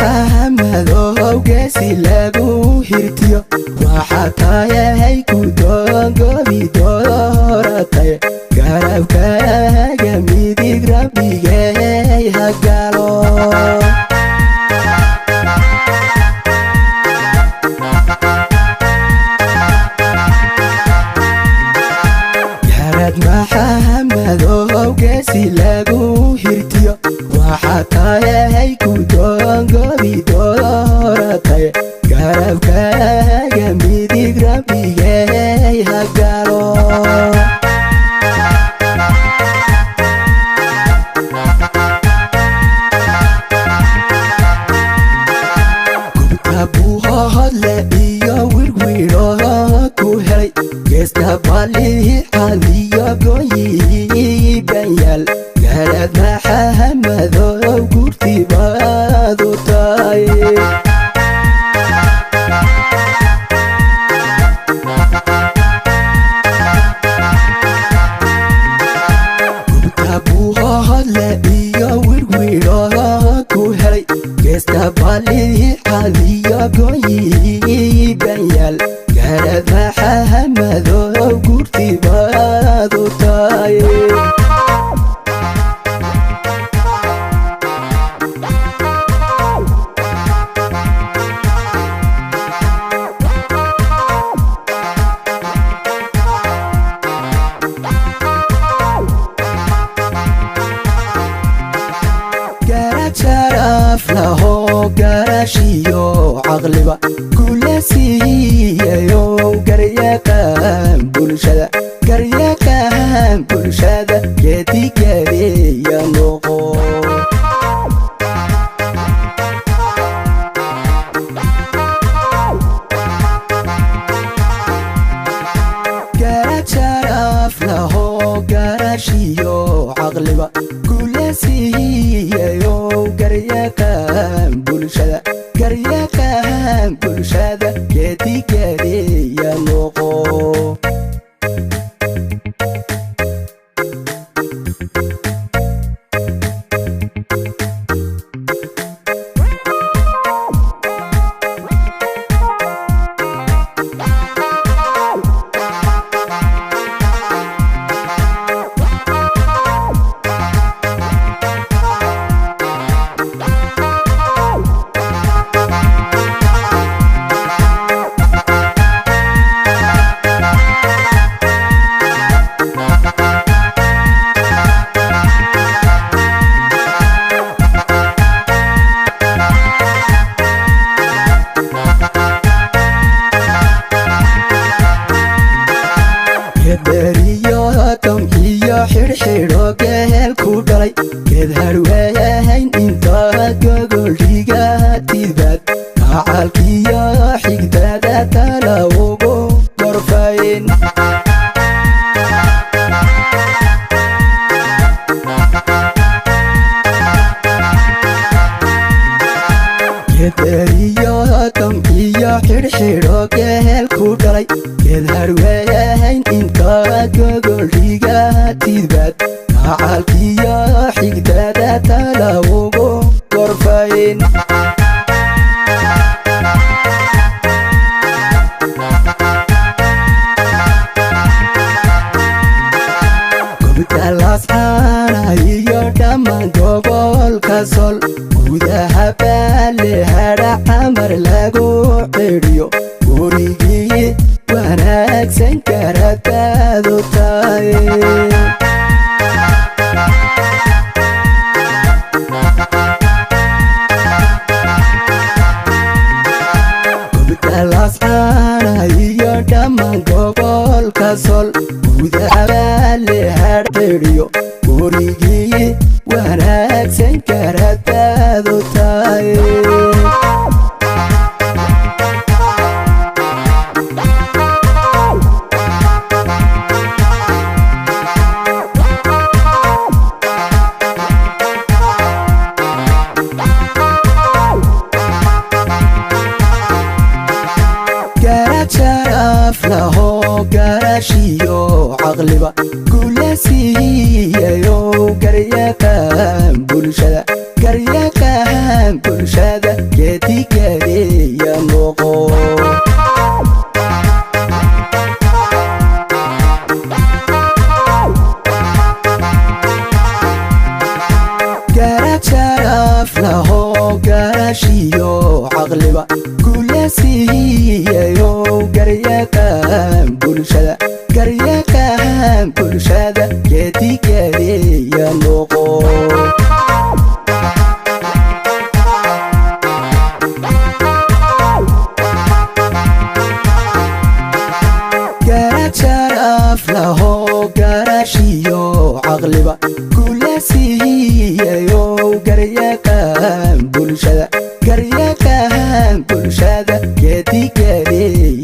maxamadow geesi lagu hirtiyo waxatayahay ku doongobi dooratay garabkaaga midig rabbigay hagalo garad maxamadow geesi lagu hirtiyo waxatayahay ku doongobi dooratay garabkaaga midig rabbigay hagalo gubtabuhodle iyo wirwiro ku helay geesta balihi caliyo goyi banyal garad maxamadow gurtibaadu tahay gubtabuhodle iyo wirwiro ku helay geesta balihi caliyo goyi banyal garad maxamadow gurtibaadu tahay sharaf laho garashiyo caqliba kula siiyayo garyaqaan bulshada geedigareeya noqo garad sharaf laho garashiyo caqliba kula siiyayo garyaqaan bulshada geedigareeya noqo dariyotom iyo xirxidho geel ku dhalay geed harweeyahayn intaad gogoldhigatidbaad acaalkiyo xigtada tala ugu gorfayn dariyotom iyo xirxidho geel ku dhalay geed harweeyahayn intaad gogoldhigatidbaad acaalkiyo xigtada tala ugu gorfayn gobtalascaana iyo dhammaan gobolka sol gudaha baale hadha camar lagu cidhiyo gurigii wanaagsan garadaadu tahay xidhiyo gurigii wanaagsan karataadu tahay laho garashiyo caqliba kula siiyayo garyaqaan bulshada geedigeediya noqo garasharaf laho garashiyo caqliba kula siiyayo garyaqaan bulshada geedigeediya noqo garasharaf laho garashiyo caqliba kula siiyayo garyaqaan bulshada geedigeediya